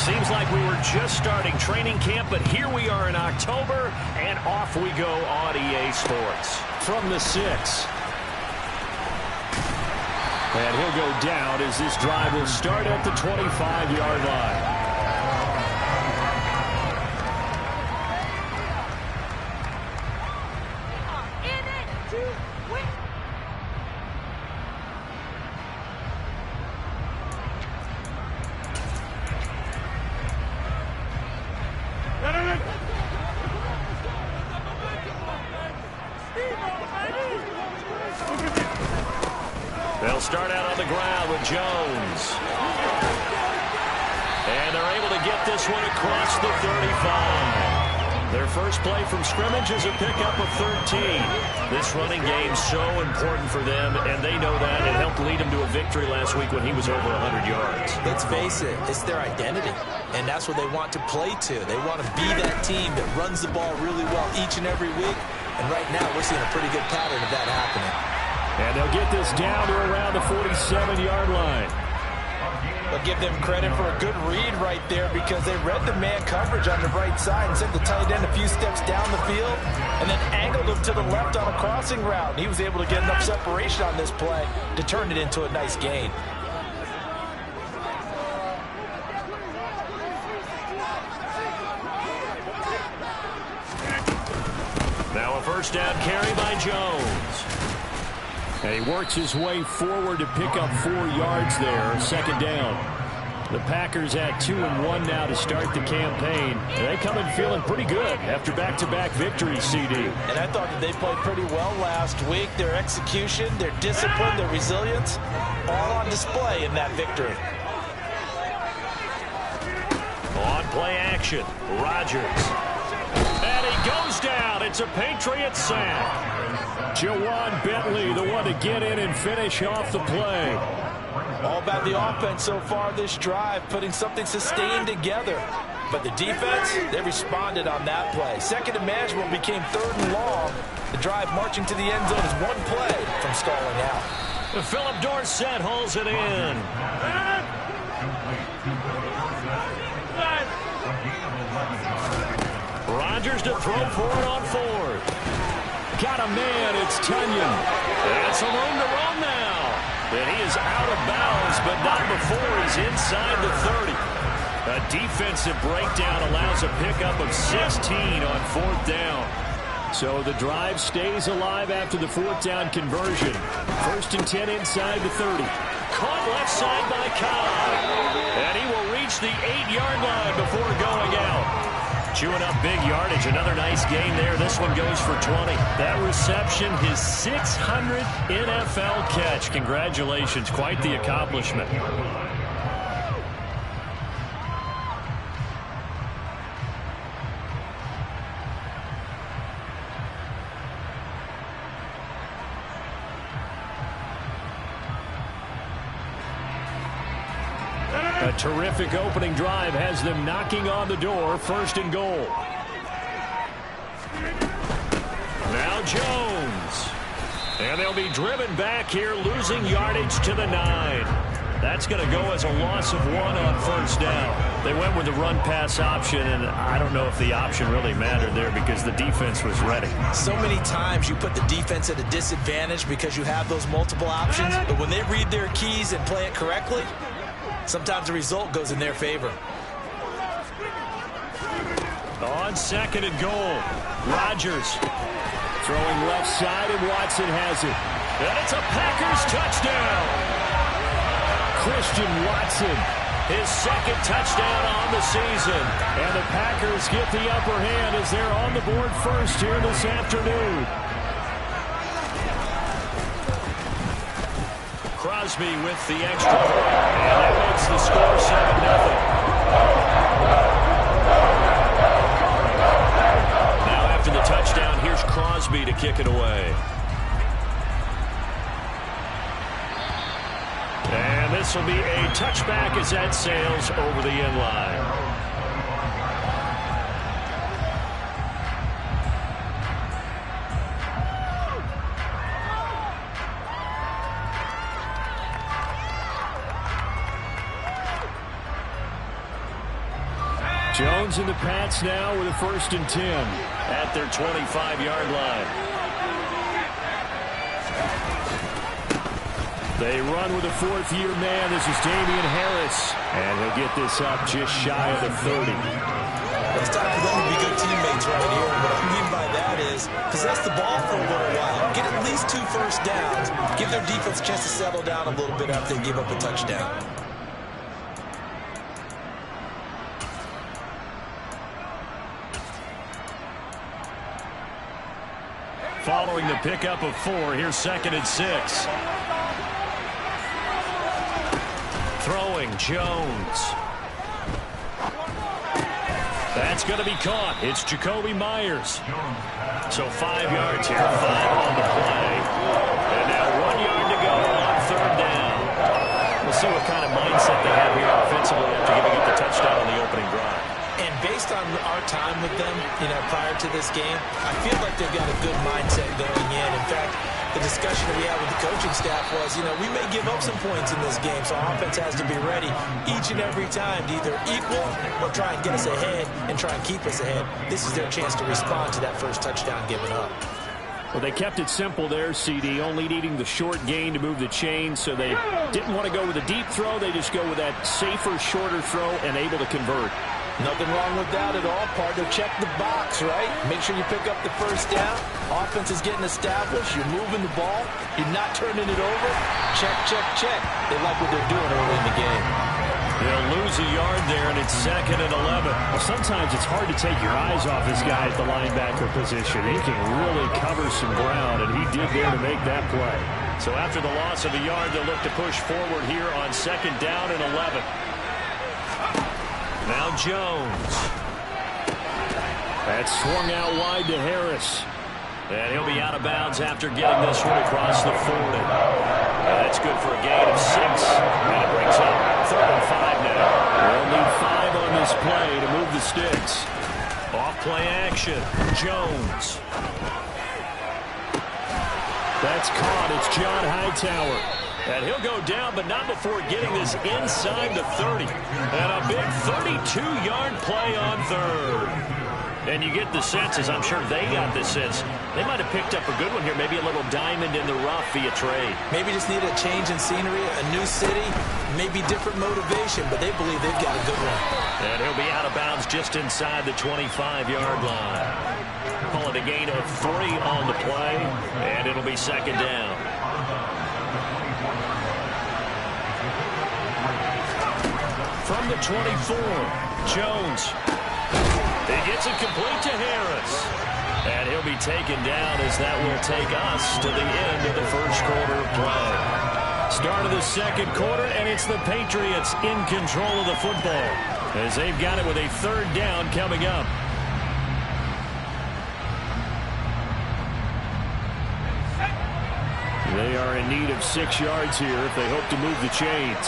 Seems like we were just starting training camp, but here we are in October, and off we go on EA Sports. From the 6. And he'll go down as this drive will start at the 25-yard line. They'll start out on the ground with Jones. And they're able to get this one across the 35. Their first play from scrimmage is a pickup of 13. This running game's so important for them, and they know that. It helped lead them to a victory last week when he was over 100 yards. Let's face it, it's their identity, and that's what they want to play to. They want to be that team that runs the ball really well each and every week, and right now we're seeing a pretty good pattern of that happening. And they'll get this down to around the 47-yard line. I'll give them credit for a good read right there because they read the man coverage on the right side and sent the tight end a few steps down the field and then angled him to the left on a crossing route. And he was able to get enough separation on this play to turn it into a nice gain. Now a first down carry by Jones. And he works his way forward to pick up 4 yards there. Second down. The Packers at 2-1 now to start the campaign. And they come in feeling pretty good after back-to-back victories, CD. And I thought that they played pretty well last week. Their execution, their discipline, their resilience, all on display in that victory. On play action, Rodgers. And he goes down. It's a Patriot sack. Jawan Bentley, the one to get in and finish off the play. All about the offense so far this drive, putting something sustained together. But the defense, they responded on that play. Second and manageable became 3rd and long. The drive marching to the end zone is one play from stalling out. Philip Dorsett hauls it in. Rodgers to throw for it on 4th. Got a man, it's Tunyon. That's a room to run now. And he is out of bounds, but not before he's inside the 30. A defensive breakdown allows a pickup of 16 on 4th down. So the drive stays alive after the 4th down conversion. 1st and 10 inside the 30. Caught left side by Cobb. And he will reach the 8-yard line before going out. Chewing up big yardage. Another nice gain there. This one goes for 20. That reception, his 600th NFL catch. Congratulations. Quite the accomplishment. A terrific opening drive has them knocking on the door. 1st and goal. Now Jones. And they'll be driven back here, losing yardage to the 9. That's going to go as a loss of 1 on 1st down. They went with the run-pass option, and I don't know if the option really mattered there because the defense was ready. So many times you put the defense at a disadvantage because you have those multiple options, but when they read their keys and play it correctly, sometimes the result goes in their favor. On 2nd and goal, Rodgers throwing left side, and Watson has it. And it's a Packers touchdown. Christian Watson, his 2nd touchdown on the season. And the Packers get the upper hand as they're on the board first here this afternoon. Crosby with the extra point, and that makes the score 7-0. Now after the touchdown, here's Crosby to kick it away. And this will be a touchback as that sails over the end line. Jones in the pats now with a 1st and 10 at their 25-yard line. They run with a 4th-year man. This is Damian Harris. And he'll get this up just shy of the 30. It's time for them to be good teammates right here. What I mean by that is possess the ball for a little while. Get at least 2 first downs. Give their defense a chance to settle down a little bit after they give up a touchdown. Following the pickup of 4, here's 2nd and 6. Throwing, Jones. That's going to be caught. It's Jacoby Myers. So 5 yards here, 5 on the play. And now 1 yard to go on 3rd down. We'll see what kind of mindset they have here offensively after giving up the touchdown on the opening drive. And based on our time with them, prior to this game, I feel like they've got a good mindset going in. In fact, the discussion that we had with the coaching staff was, we may give up some points in this game, so our offense has to be ready each and every time to either equal or try and get us ahead and try and keep us ahead. This is their chance to respond to that first touchdown given up. Well, they kept it simple there, CD, only needing the short gain to move the chain, so they didn't want to go with a deep throw. They just go with that safer, shorter throw and able to convert. Nothing wrong with that at all, partner. Check the box, right? Make sure you pick up the first down. Offense is getting established. You're moving the ball. You're not turning it over. Check, check, check. They like what they're doing early in the game. They'll lose a yard there, and it's 2nd and 11. Well, sometimes it's hard to take your eyes off this guy at the linebacker position. He can really cover some ground, and he did there to make that play. So after the loss of a yard, they'll look to push forward here on 2nd down and 11. Now Jones. That's swung out wide to Harris. And he'll be out of bounds after getting this one across the 40. And that's good for a gain of 6. And it brings up 3rd and 5 now. They'll need 5 on this play to move the sticks. Off play action. Jones. That's caught. It's John Hightower. And he'll go down, but not before getting this inside the 30. And a big 32-yard play on 3rd. And you get the sense, as I'm sure they got the sense, they might have picked up a good one here, maybe a little diamond in the rough via trade. Maybe just need a change in scenery, a new city, maybe different motivation, but they believe they've got a good one. And he'll be out of bounds just inside the 25-yard line. Call it a gain of 3 on the play, and it'll be 2nd down. From the 24, Jones. He gets it complete to Harris. And he'll be taken down as that will take us to the end of the first quarter of play. Start of the 2nd quarter, and it's the Patriots in control of the football as they've got it with a 3rd down coming up. They are in need of 6 yards here if they hope to move the chains.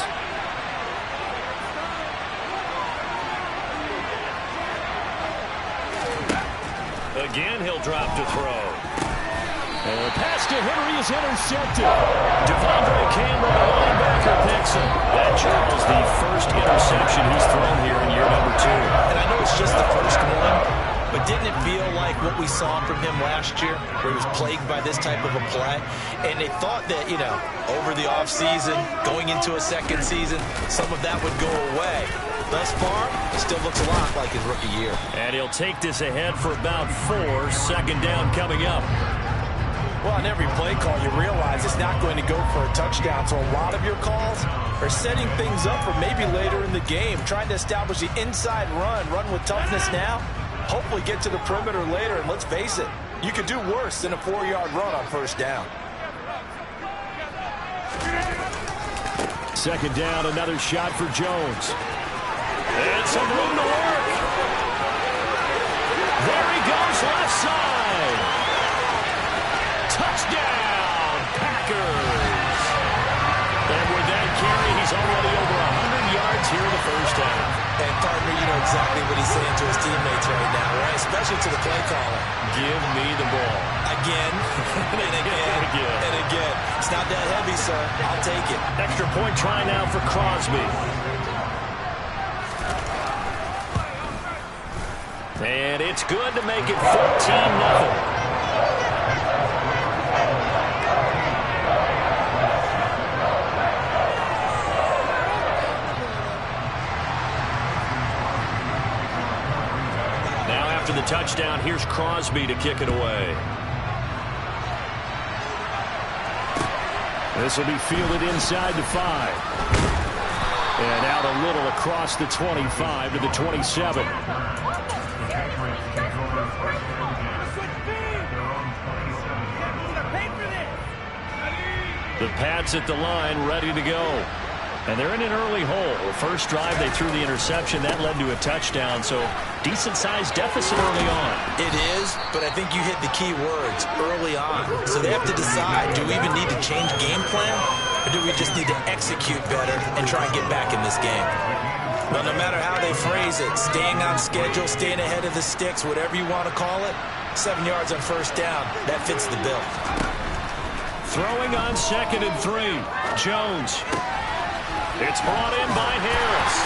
Again, he'll drop to throw. And the pass to Henry is intercepted. Devondre Campbell, the linebacker, picks him. That, Charles, the first interception he's thrown here in year number 2. And I know it's just the first one, but didn't it feel like what we saw from him last year, where he was plagued by this type of a play? And they thought that, over the offseason, going into a 2nd season, some of that would go away. Thus far, still looks a lot like his rookie year. And he'll take this ahead for about 4. 2nd down coming up. Well, on every play call, you realize it's not going to go for a touchdown. So a lot of your calls are setting things up for maybe later in the game, trying to establish the inside run with toughness now, hopefully get to the perimeter later. And let's face it, you could do worse than a 4-yard run on 1st down. 2nd down, another shot for Jones. And some room to work. There he goes, left side. Touchdown, Packers. And with that carry, he's already over 100 yards here in the first half. And, partner, you know exactly what he's saying to his teammates right now, right? Especially to the play caller. Give me the ball. Again, and again, and again. It's not that heavy, sir. I'll take it. Extra point try now for Crosby. And it's good to make it 14-0. After the touchdown, here's Crosby to kick it away. This will be fielded inside the 5. And out a little across the 25 to the 27. The Pats at the line, ready to go. And they're in an early hole. The first drive, they threw the interception. That led to a touchdown, so decent-sized deficit early on. It is, but I think you hit the key words, early on. So they have to decide, do we even need to change game plan, or do we just need to execute better and try and get back in this game? But no matter how they phrase it, staying on schedule, staying ahead of the sticks, whatever you want to call it, 7 yards on first down, that fits the bill. Throwing on 2nd and 3, Jones. It's brought in by Harris.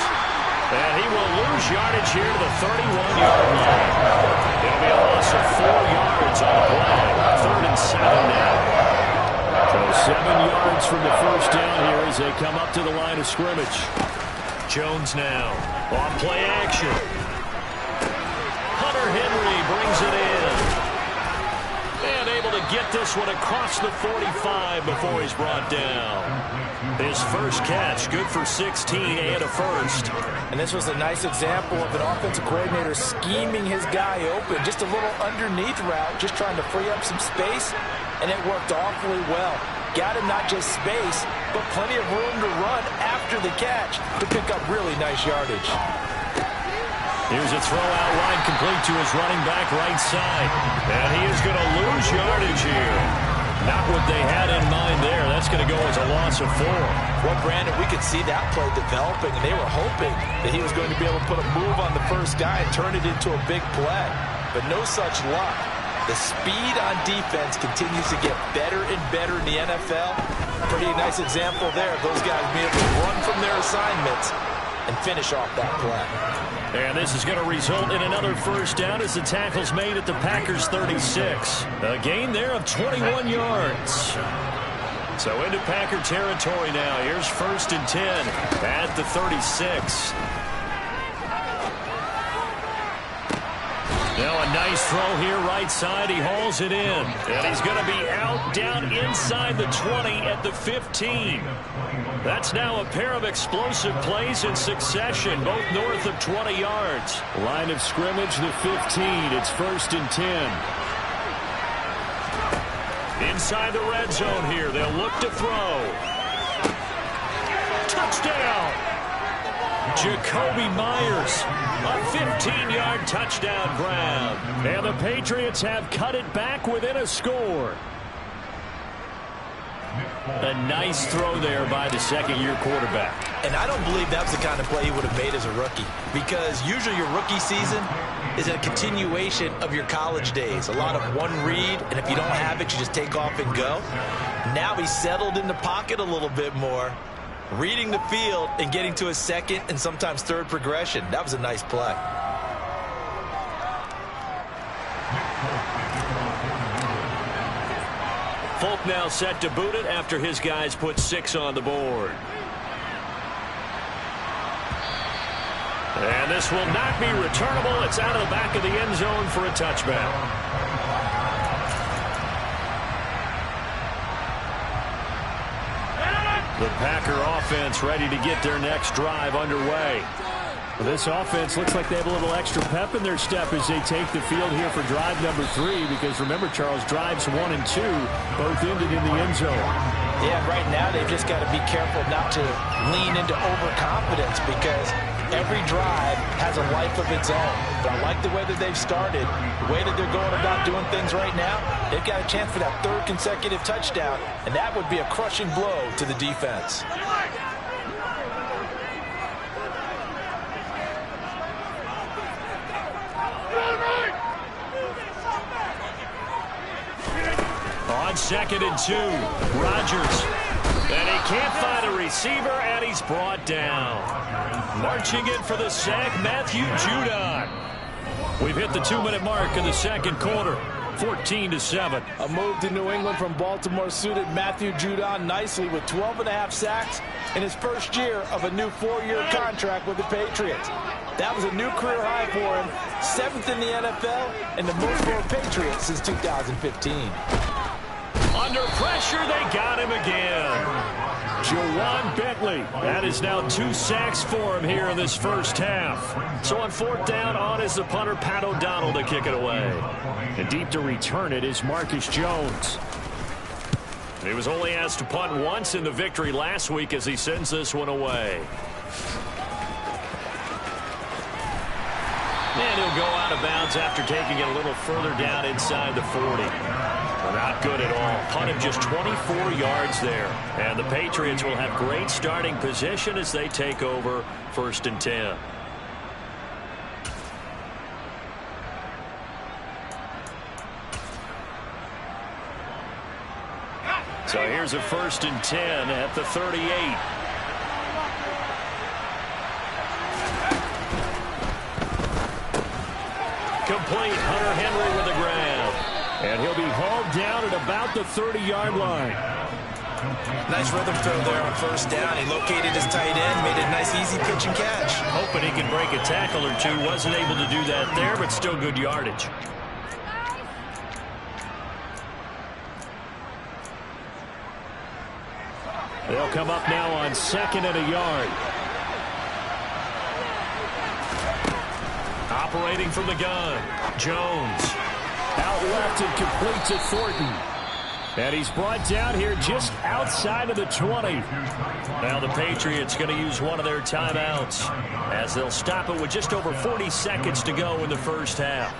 And he will lose yardage here to the 31-yard line. It'll be a loss of 4 yards on the play. 3rd and 7 now. So 7 yards from the first down here as they come up to the line of scrimmage. Jones now on play action. Hunter Henry brings it in. And able to get this one across the 45 before he's brought down. His first catch, good for 16 and a first. And this was a nice example of an offensive coordinator scheming his guy open. Just a little underneath route, just trying to free up some space, and it worked awfully well. Got him not just space, but plenty of room to run after the catch to pick up really nice yardage. Here's a throw out wide complete to his running back right side. And he is going to lose yardage here. Not what they had in mind there. That's going to go as a loss of 4. Well, Brandon, we could see that play developing, and they were hoping that he was going to be able to put a move on the first guy and turn it into a big play. But no such luck. The speed on defense continues to get better and better in the NFL. Pretty nice example there of those guys being able to run from their assignments and finish off that play. And this is going to result in another first down as the tackle's made at the Packers' 36. A gain there of 21 yards. So into Packer territory now. Here's 1st and 10 at the 36. Now a nice throw here right side. He hauls it in. And he's going to be out down inside the 20 at the 15. That's now a pair of explosive plays in succession, both north of 20 yards. Line of scrimmage, the 15. It's 1st and 10. Inside the red zone here. They'll look to throw. Touchdown! Jacoby Myers, a 15-yard touchdown grab. And the Patriots have cut it back within a score. A nice throw there by the second-year quarterback. And I don't believe that was the kind of play he would have made as a rookie, because usually your rookie season is a continuation of your college days. A lot of one read, and if you don't have it, you just take off and go. Now he's settled in the pocket a little bit more, reading the field and getting to his second and sometimes third progression. That was a nice play. Folk now set to boot it after his guys put 6 on the board. And this will not be returnable. It's out of the back of the end zone for a touchback. The Packer offense ready to get their next drive underway. Well, this offense looks like they have a little extra pep in their step as they take the field here for drive number 3, because remember, Charles, drives 1 and 2 both ended in the end zone. Yeah, right now they've just got to be careful not to lean into overconfidence, because every drive has a life of its own. But I like the way that they've started, the way that they're going about doing things right now. They've got a chance for that 3rd consecutive touchdown, and that would be a crushing blow to the defense. On 2nd and 2, Rodgers. And he can't find a receiver, and he's brought down. Marching in for the sack, Matthew Judon. We've hit the 2-minute mark in the second quarter. 14-7. A move to New England from Baltimore suited Matthew Judon nicely with 12.5 sacks in his first year of a new 4-year contract with the Patriots. That was a new career high for him, 7th in the NFL, and the most for a Patriot since 2015. Under pressure, they got him again. Jawan Bentley. That is now 2 sacks for him here in this first half. So on 4th down, on is the punter, Pat O'Donnell, to kick it away. And deep to return it is Marcus Jones. He was only asked to punt once in the victory last week as he sends this one away. And he'll go out of bounds after taking it a little further down inside the 40. Not good at all. Punted just 24 yards there. And the Patriots will have great starting position as they take over 1st and 10. So here's a 1st and 10 at the 38. Complete. Hunter Henry with a grab. And he'll be hauled down at about the 30-yard line. Nice rhythm throw there on 1st down. He located his tight end, made a nice easy pitch and catch. Hoping he can break a tackle or two. Wasn't able to do that there, but still good yardage. They'll come up now on 2nd and a yard. Operating from the gun, Jones. Out left and complete to Thornton. And he's brought down here just outside of the 20. Now the Patriots going to use one of their timeouts as they'll stop it with just over 40 seconds to go in the first half.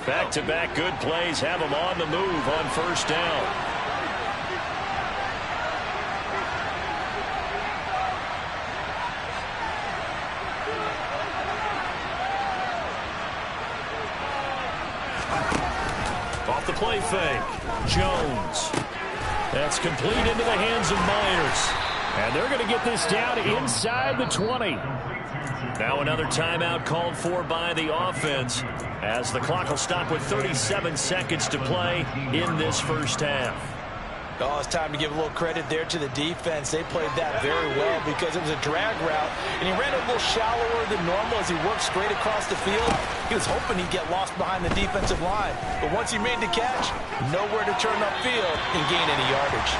Back-to-back good plays have them on the move on 1st down. Off the play fake. Jones. That's complete into the hands of Myers. And they're going to get this down inside the 20. Now another timeout called for by the offense as the clock will stop with 37 seconds to play in this first half. Oh, it's time to give a little credit there to the defense. They played that very well because it was a drag route, and he ran a little shallower than normal as he worked straight across the field. He was hoping he'd get lost behind the defensive line, but once he made the catch, nowhere to turn upfield and gain any yardage.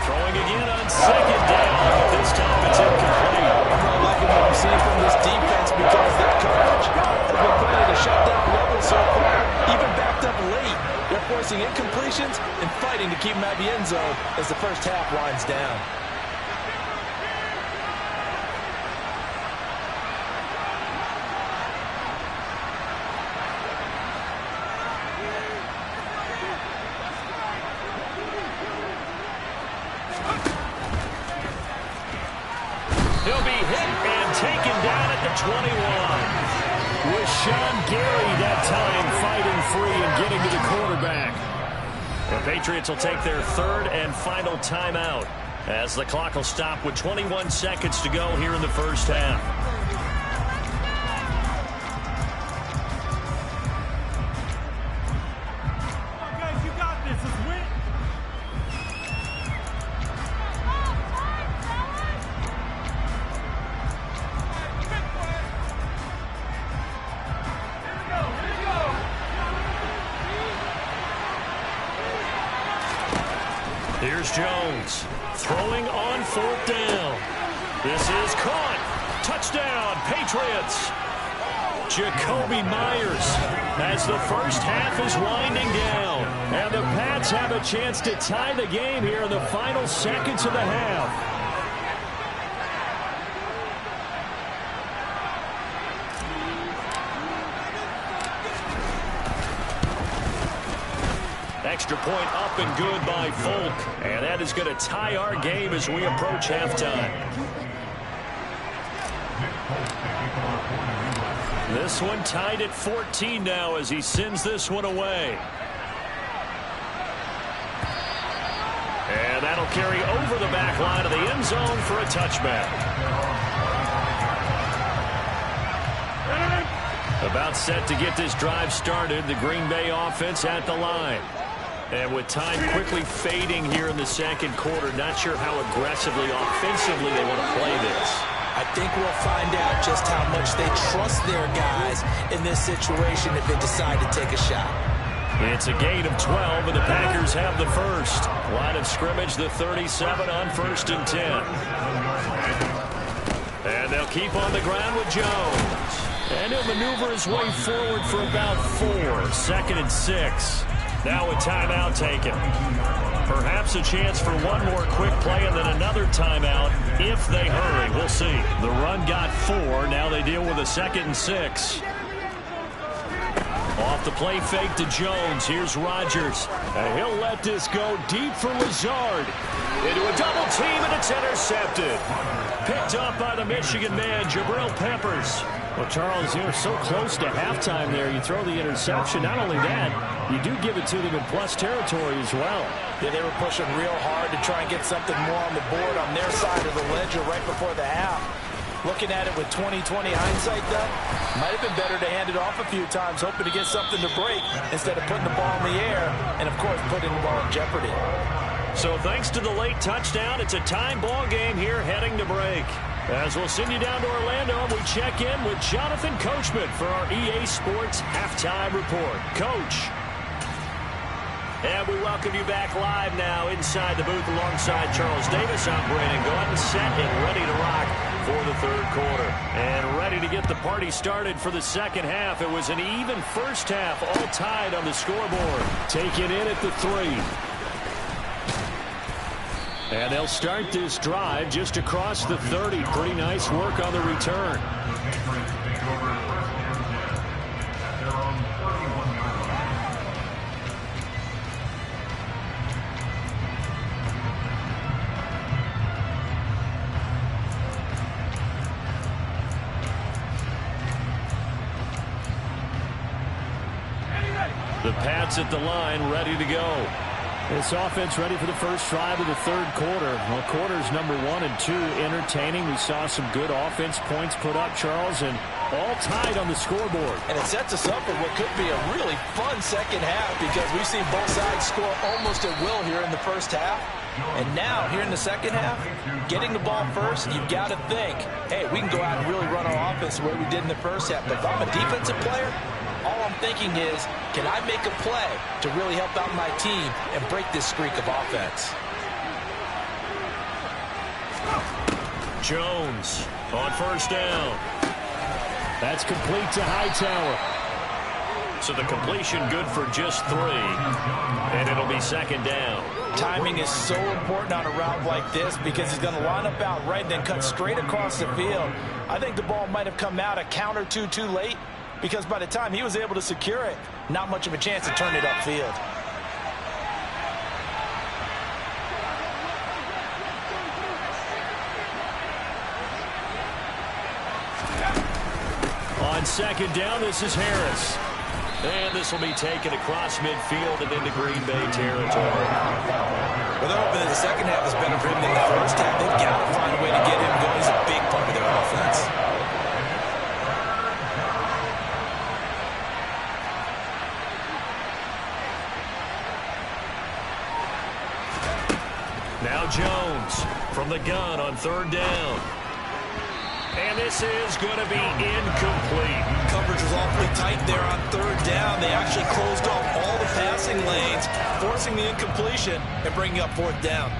Throwing again on 2nd down, but this time it's incomplete. I'm really liking what I'm seeing from this defense because their coverage has been playing at a shutdown level so far, even backed up late. They're forcing incompletions and fighting to keep them out of the end zone as the first half winds down. He'll be hit and taken down at the 21. With Sean Gary that time fighting free and getting to the quarterback. The Patriots will take their 3rd and final timeout as the clock will stop with 21 seconds to go here in the first half. Here's Jones throwing on 4th down. This is caught. Touchdown, Patriots. Jacoby Myers as the first half is winding down. And the Pats have a chance to tie the game here in the final seconds of the half. Extra point up and good by Folk. And that is going to tie our game as we approach halftime. This one tied at 14 now as he sends this one away. And that'll carry over the back line of the end zone for a touchback. About set to get this drive started, the Green Bay offense at the line. And with time quickly fading here in the second quarter, not sure how aggressively, offensively they want to play this. I think we'll find out just how much they trust their guys in this situation if they decide to take a shot. It's a gain of 12, and the Packers have the first. Line of scrimmage, the 37 on 1st and 10. And they'll keep on the ground with Jones. And he'll maneuver his way forward for about 4. 2nd and 6. Now a timeout taken. Perhaps a chance for one more quick play and then another timeout if they hurry. We'll see. The run got 4. Now they deal with a 2nd and 6. Off the play fake to Jones. Here's Rodgers. And he'll let this go deep for Lazard. Into a double team, and it's intercepted. Picked up by the Michigan man, Jabril Peppers. Well, Charles, you're so close to halftime there. You throw the interception. Not only that, you do give it to them in plus territory as well. Yeah, they were pushing real hard to try and get something more on the board on their side of the ledger right before the half. Looking at it with 20/20 hindsight, though, might have been better to hand it off a few times, hoping to get something to break instead of putting the ball in the air and, of course, putting the ball in jeopardy. So thanks to the late touchdown, it's a time ball game here heading to break. As we'll send you down to Orlando, we check in with Jonathan Coachman for our EA Sports Halftime Report. Coach. And we welcome you back live now inside the booth alongside Charles Davis. I'm Brandon Gordon, set and ready to rock for the third quarter. And ready to get the party started for the second half. It was an even first half, all tied on the scoreboard. Take it in at the 3. And they'll start this drive just across the 30. Pretty nice work on the return. The Pats at the line, ready to go. This offense ready for the first drive of the third quarter. Well, quarters number 1 and 2 entertaining. We saw some good offense points put up, Charles, and all tied on the scoreboard. And it sets us up for what could be a really fun second half because we've seen both sides score almost at will here in the first half. And now, here in the second half, getting the ball first, you've got to think, hey, we can go out and really run our offense the way we did in the first half. But if I'm a defensive player, all I'm thinking is, can I make a play to really help out my team and break this streak of offense? Jones on first down. That's complete to Hightower. So the completion good for just 3. And it'll be second down. Timing is so important on a route like this because he's going to line up out right and then cut straight across the field. I think the ball might have come out a count or two too late, because by the time he was able to secure it, not much of a chance to turn it upfield. On second down, this is Harris. And this will be taken across midfield and into Green Bay territory. Well, they're hoping that the second half is better for him than the first half. They've got to find a way to get him going. He's a big part of their offense. Now Jones from the gun on third down. And this is going to be incomplete. Coverage was awfully tight there on third down. They actually closed off all the passing lanes, forcing the incompletion and bringing up fourth down.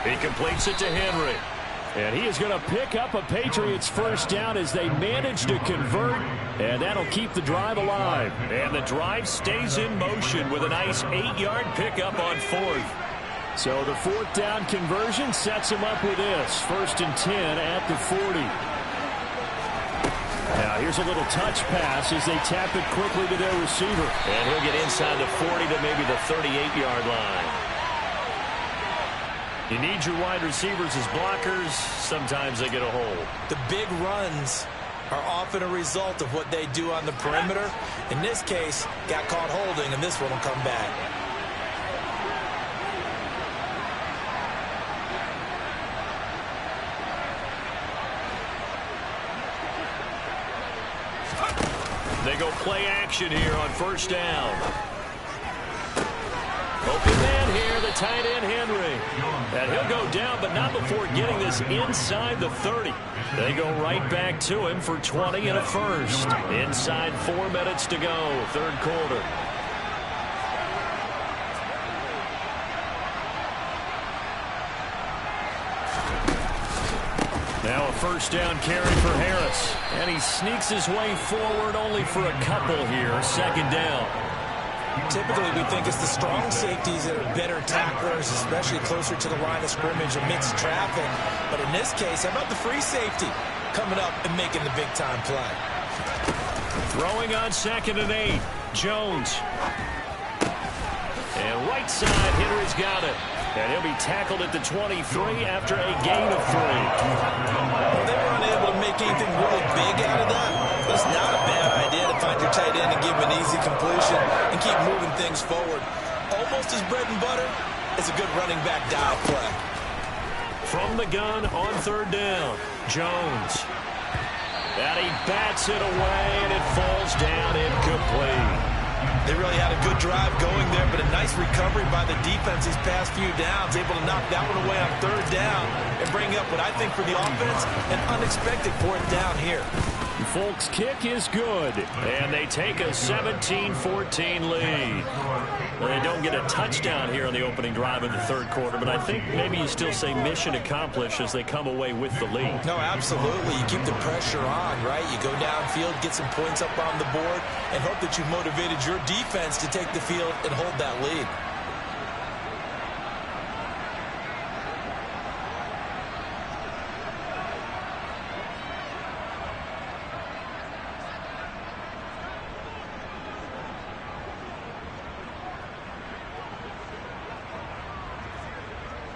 He completes it to Henry. And he is going to pick up a Patriots first down as they manage to convert. And that'll keep the drive alive. And the drive stays in motion with a nice 8-yard pickup on fourth. So the fourth down conversion sets him up with this. 1st and 10 at the 40. Now here's a little touch pass as they tap it quickly to their receiver. And he'll get inside the 40 to maybe the 38-yard line. You need your wide receivers as blockers. Sometimes they get a hold. The big runs are often a result of what they do on the perimeter. In this case, got caught holding, and this one will come back. They go play action here on first down. Open man here, the tight end, Henry. And he'll go down, but not before getting this inside the 30. They go right back to him for 20 and a first. Inside 4 minutes to go, third quarter. Now a first down carry for Harris. And he sneaks his way forward only for a couple here. Second down. Typically, we think it's the strong safeties that are better tacklers, especially closer to the line of scrimmage amidst traffic. But in this case, how about the free safety coming up and making the big-time play? Throwing on 2nd and 8. Jones. And right side, Henry's got it. And he'll be tackled at the 23 after a gain of 3. Well, they were unable to make anything really big out of that. But it's not a bad idea to find your tight end and give him an easy completion and keep moving things forward. Almost as bread and butter as a good running back dive play. From the gun on third down, Jones. And he bats it away, and it falls down incomplete. They really had a good drive going there, but a nice recovery by the defense these past few downs, able to knock that one away on third down and bring up what I think for the offense, an unexpected fourth down here. Folk's kick is good, and they take a 17-14 lead. Well, they don't get a touchdown here on the opening drive in the third quarter, but I think maybe you still say mission accomplished as they come away with the lead. No, absolutely. You keep the pressure on, right? You go downfield, get some points up on the board, and hope that you've motivated your defense to take the field and hold that lead.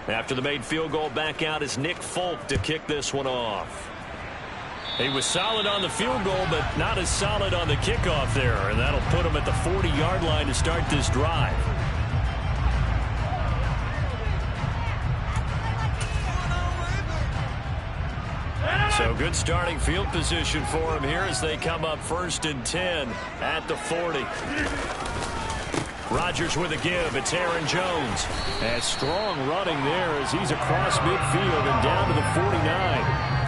After the made field goal, back out is Nick Folk to kick this one off. He was solid on the field goal, but not as solid on the kickoff there, and that'll put him at the 40-yard line to start this drive. So good starting field position for him here as they come up 1st and 10 at the 40. Rodgers with a give. It's Aaron Jones. And strong running there as he's across midfield and down to the 49.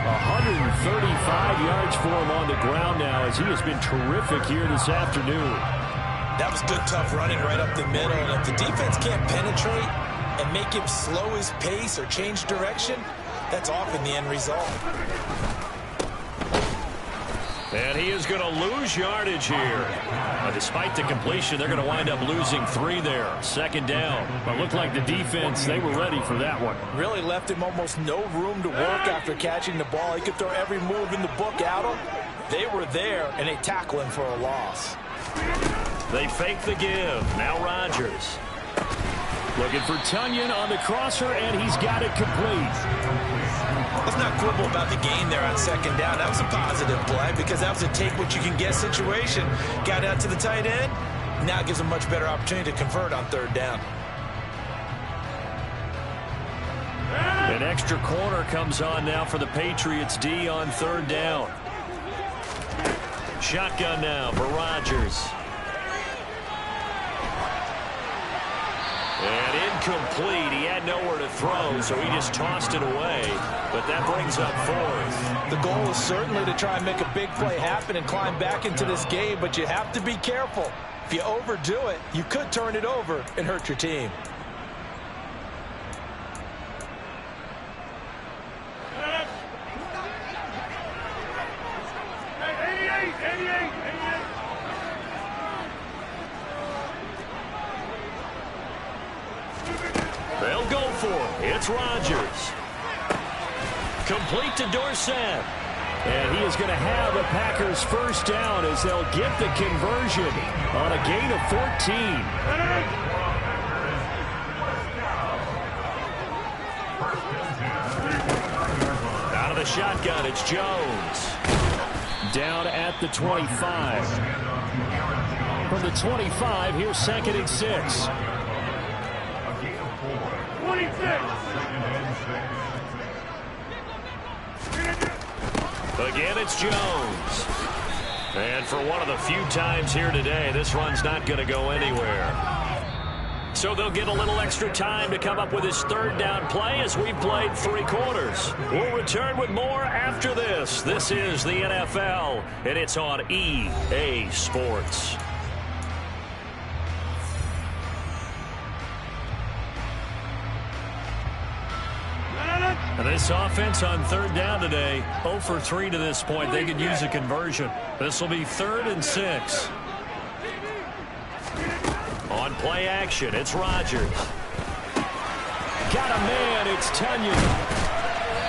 135 yards for him on the ground now as he has been terrific here this afternoon. That was good, tough running right up the middle. And if the defense can't penetrate and make him slow his pace or change direction, that's often the end result. And he is going to lose yardage here. Despite the completion, they're going to wind up losing 3 there. 2nd down. But looked like the defense, they were ready for that one. Really left him almost no room to work after catching the ball. He could throw every move in the book at him. They were there, and they tackle him for a loss. They fake the give. Now Rodgers. Looking for Tunyon on the crosser, and he's got it complete. Let's not quibble about the gain there on 2nd down. That was a positive play because that was a take-what-you-can-get situation. Got out to the tight end. Now it gives him a much better opportunity to convert on 3rd down. An extra corner comes on now for the Patriots D on 3rd down. Shotgun now for Rodgers. And incomplete. He had nowhere to throw, so he just tossed it away. But that brings up 4th. The goal is certainly to try and make a big play happen and climb back into this game, but you have to be careful. If you overdo it, you could turn it over and hurt your team. They'll go for it. It's Rodgers. Complete to Dorsett. And he is going to have the Packers' first down as they'll get the conversion on a gain of 14. Out of the shotgun, it's Jones. down at the 25. From the 25, here's 2nd and 6. 26. Again, it's Jones. And for one of the few times here today, this run's not going to go anywhere. So they'll get a little extra time to come up with his 3rd down play as we've played 3 quarters. We'll return with more after this. This is the NFL, and it's on EA Sports. And this offense on 3rd down today, 0 for 3 to this point. They could use a conversion. This will be 3rd and 6. On play action, it's Rodgers. Got a man, it's Tunyon.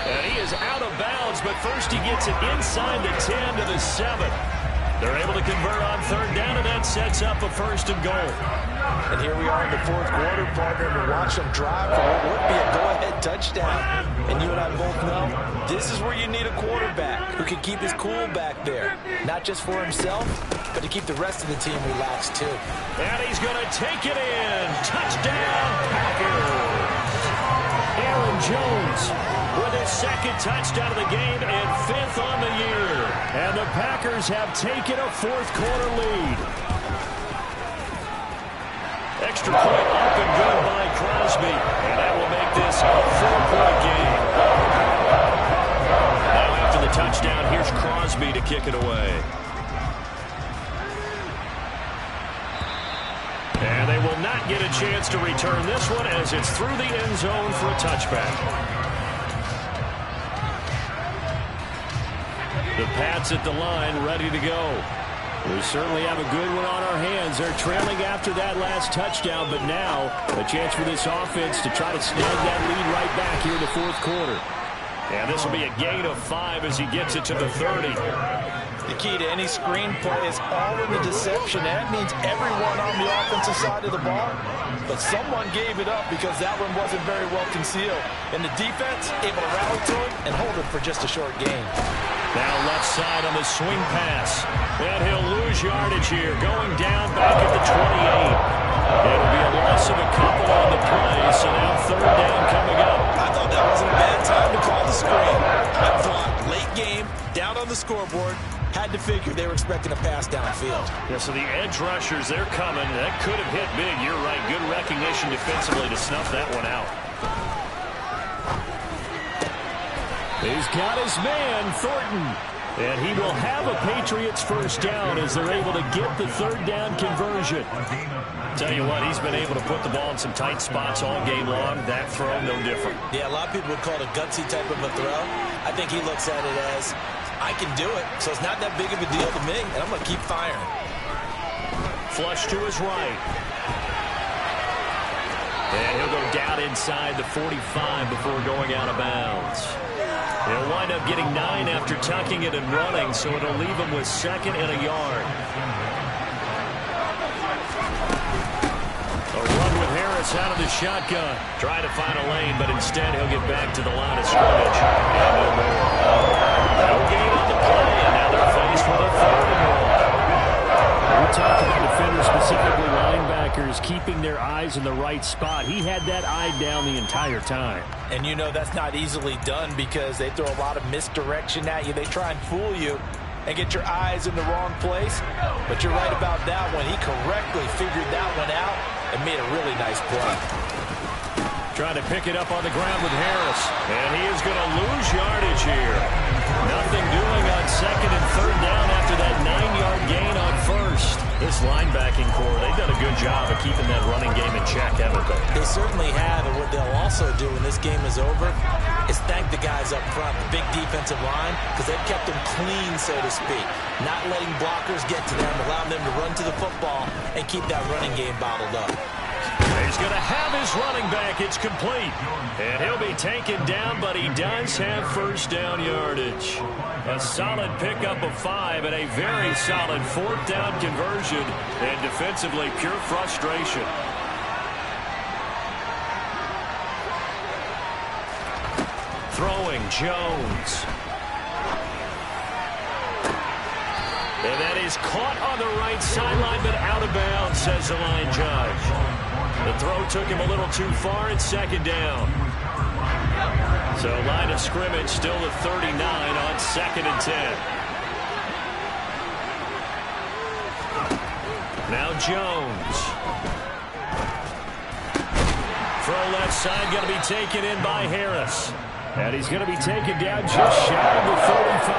And he is out of bounds, but first he gets it inside the 10 to the 7. They're able to convert on 3rd down, and that sets up a 1st and goal. And here we are in the 4th quarter, partner, to watch them drive for what would be a go-ahead touchdown. And you and I both know this is where you need a quarterback who can keep his cool back there. Not just for himself, but to keep the rest of the team relaxed, too. And he's going to take it in. Touchdown, Packers. Aaron Jones with his 2nd touchdown of the game and 5th on the year. And the Packers have taken a 4th quarter lead. Extra point up and good by Crosby. And that will make this a 4-point game. Now after the touchdown, here's Crosby to kick it away. And they will not get a chance to return this one as it's through the end zone for a touchback. The Pats at the line ready to go. We certainly have a good one on our hands. They're trailing after that last touchdown, but now a chance for this offense to try to snag that lead right back here in the 4th quarter. And this will be a gain of 5 as he gets it to the 30. The key to any screen play is all in the deception. That means everyone on the offensive side of the ball. But someone gave it up because that one wasn't very well concealed. And the defense able to rally to it and hold it for just a short gain. Now left side on the swing pass. And he'll lose yardage here. Going down back at the 28. It'll be a loss of a couple on the play. So now 3rd down coming up. I thought that wasn't a bad time to call the screen. I thought late game, down on the scoreboard, had to figure they were expecting a pass downfield. Yeah, so the edge rushers, they're coming. That could have hit big. You're right. Good recognition defensively to snuff that one out. He's got his man, Thornton. And he will have a Patriots 1st down as they're able to get the 3rd down conversion. Tell you what, he's been able to put the ball in some tight spots all game long. That throw, no different. Yeah, a lot of people would call it a gutsy type of a throw. I think he looks at it as, I can do it, so it's not that big of a deal to me, and I'm going to keep firing. Flush to his right. And he'll go down inside the 45 before going out of bounds. He'll wind up getting 9 after tucking it and running, so it'll leave him with 2nd and a yard. A run with Harris out of the shotgun. Trying to find a lane, but instead he'll get back to the line of scrimmage. And no more. No gain on the play, and now they're faced with a 3rd and 1. We talked about defenders, specifically linebackers, keeping their eyes in the right spot. He had that eye down the entire time. And you know that's not easily done because they throw a lot of misdirection at you. They try and fool you and get your eyes in the wrong place. But you're right about that one. He correctly figured that one out and made a really nice play. Trying to pick it up on the ground with Harris. And he is going to lose yardage here. Nothing doing on 2nd and 3rd down after that 9-yard gain on 1st. This linebacking core, they've done a good job of keeping that running game in check, haven't they? They certainly have, and what they'll also do when this game is over is thank the guys up front, the big defensive line, because they've kept them clean, so to speak. Not letting blockers get to them, allowing them to run to the football and keep that running game bottled up. He's going to have his running back. It's complete. And he'll be taken down, but he does have 1st down yardage. A solid pickup of 5 and a very solid 4th down conversion. And defensively, pure frustration. Throwing Jones. And that is caught on the right sideline, but out of bounds, says the line judge. The throw took him a little too far. It's second down. So line of scrimmage still at 39 on 2nd and 10. Now Jones. Throw left side going to be taken in by Harris. And he's going to be taken down just shy of the 35.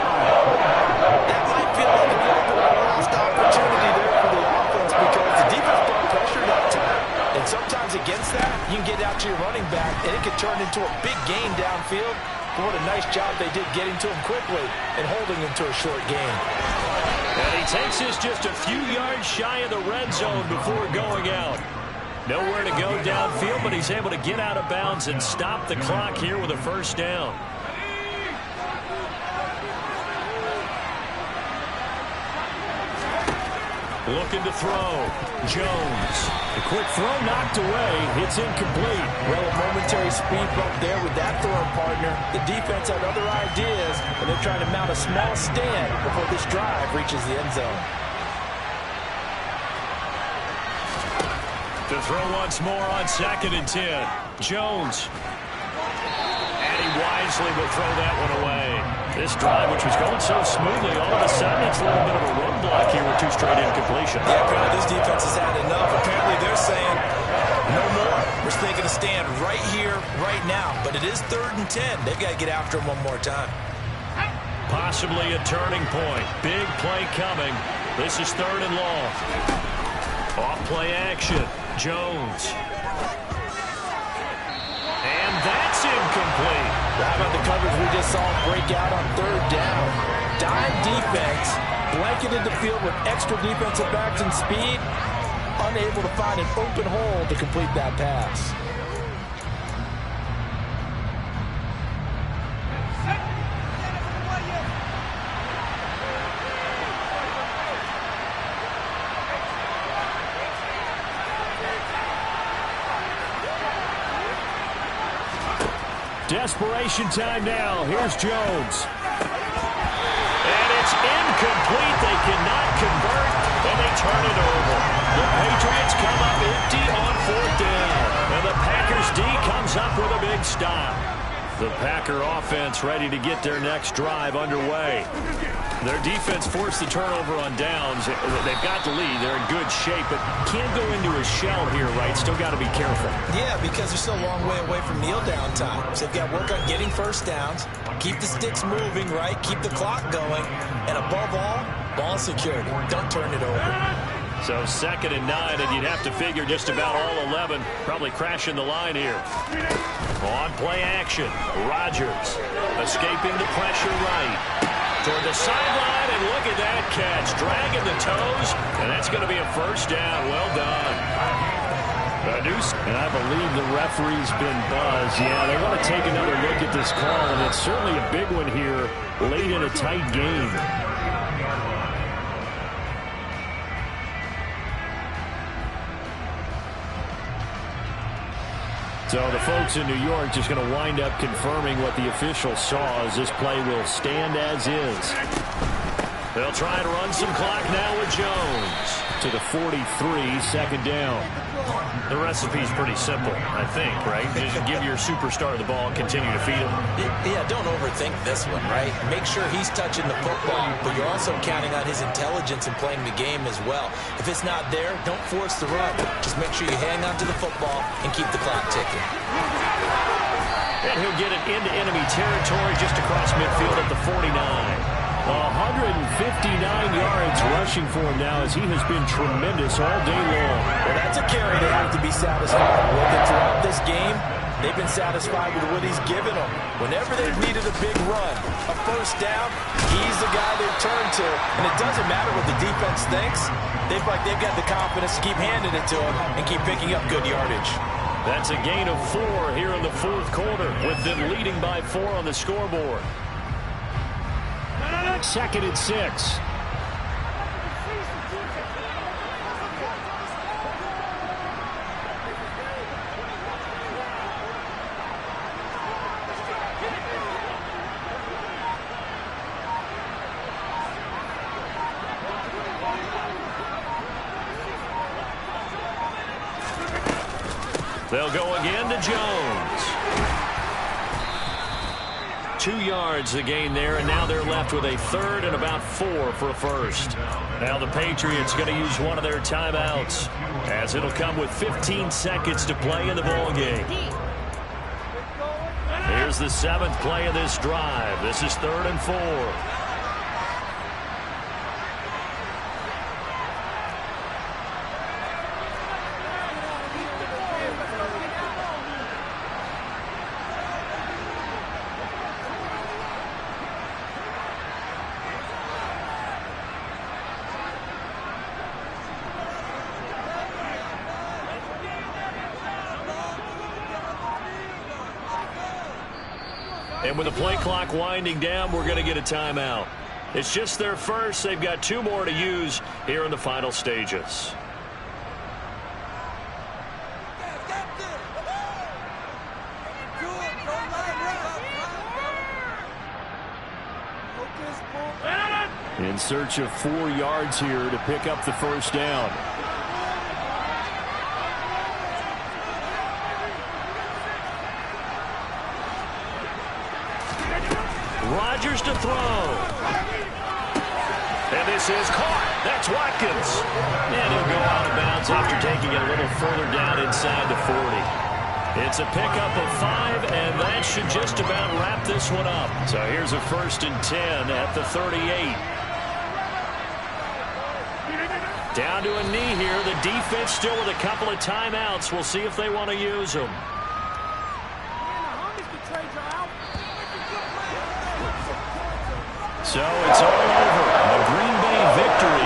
That might feel like a little bit of a lost opportunity there for the offense because the defense brought pressure that time. And sometimes against that, you can get out to your running back, and it can turn into a big gain downfield. But what a nice job they did getting to him quickly and holding him to a short gain. And he takes this just a few yards shy of the red zone before going out. Nowhere to go downfield, but he's able to get out of bounds and stop the clock here with a first down. Looking to throw. Jones. The quick throw knocked away. It's incomplete. Well, a momentary speed bump there with that throwing partner. The defense had other ideas, and they're trying to mount a small stand before this drive reaches the end zone. To throw once more on 2nd and 10. Jones. And he wisely will throw that one away. This drive, which was going so smoothly, all of a sudden it's a little bit of a roadblock here with 2 straight incompletions. Yeah, apparently this defense has had enough. Apparently they're saying, no more. We're taking a stand right here, right now. But it is 3rd and 10. They've got to get after him one more time. Possibly a turning point. Big play coming. This is 3rd and long. Off play action. Jones. And that's incomplete. How about the coverage we just saw break out on 3rd down? Dime defense, blanketed the field with extra defensive backs and speed, unable to find an open hole to complete that pass. Desperation time now. Here's Jones. And it's incomplete. They cannot convert, and they turn it over. The Patriots come up empty on 4th down. And the Packers D comes up with a big stop. The Packer offense ready to get their next drive underway. Their defense forced the turnover on downs. They've got the lead. They're in good shape, but can't go into a shell here, right? Still got to be careful. Yeah, because they're still a long way away from kneel down time. So they've got to work on getting first downs, keep the sticks moving, right? Keep the clock going. And above all, ball security. Don't turn it over. So 2nd and 9, and you'd have to figure just about all 11 probably crashing the line here. On play action, Rodgers escaping the pressure right. Toward the sideline, and look at that catch. Dragging the toes, and that's going to be a first down. Well done. And I believe the referee's been buzzed. Yeah, they want to take another look at this call, and it's certainly a big one here late in a tight game. So the folks in New York just going to wind up confirming what the official saw as this play will stand as is. They'll try to run some clock now with Jones to the 43, 2nd down. The recipe's pretty simple, I think, right? Just give your superstar the ball and continue to feed him. Yeah, don't overthink this one, right? Make sure he's touching the football, but you're also counting on his intelligence in playing the game as well. If it's not there, don't force the run. Just make sure you hang on to the football and keep the clock ticking. And he'll get it into enemy territory just across midfield at the 49. 159 yards rushing for him now as he has been tremendous all day long. Well, that's a carry they have to be satisfied with. And throughout this game, they've been satisfied with what he's given them. Whenever they've needed a big run, a first down, he's the guy they've turned to. And it doesn't matter what the defense thinks. They've got the confidence to keep handing it to him and keep picking up good yardage. That's a gain of 4 here in the 4th quarter, with them leading by 4 on the scoreboard. 2nd and 6. They'll go again to Jones. 2 yards the gain there, and now they're left with a third and about 4 for a first. Now the Patriots going to use one of their timeouts, as it'll come with 15 seconds to play in the ballgame. Here's the 7th play of this drive. This is 3rd and 4. And with the play clock winding down, we're going to get a timeout. It's just their first. They've got 2 more to use here in the final stages. In search of 4 yards here to pick up the first down. Rodgers to throw. And this is caught. That's Watkins. And he'll go out of bounds after taking it a little further down inside the 40. It's a pickup of 5, and that should just about wrap this one up. So here's a 1st and 10 at the 38. Down to a knee here. The defense still with a couple of timeouts. We'll see if they want to use them. So it's all over. The Green Bay victory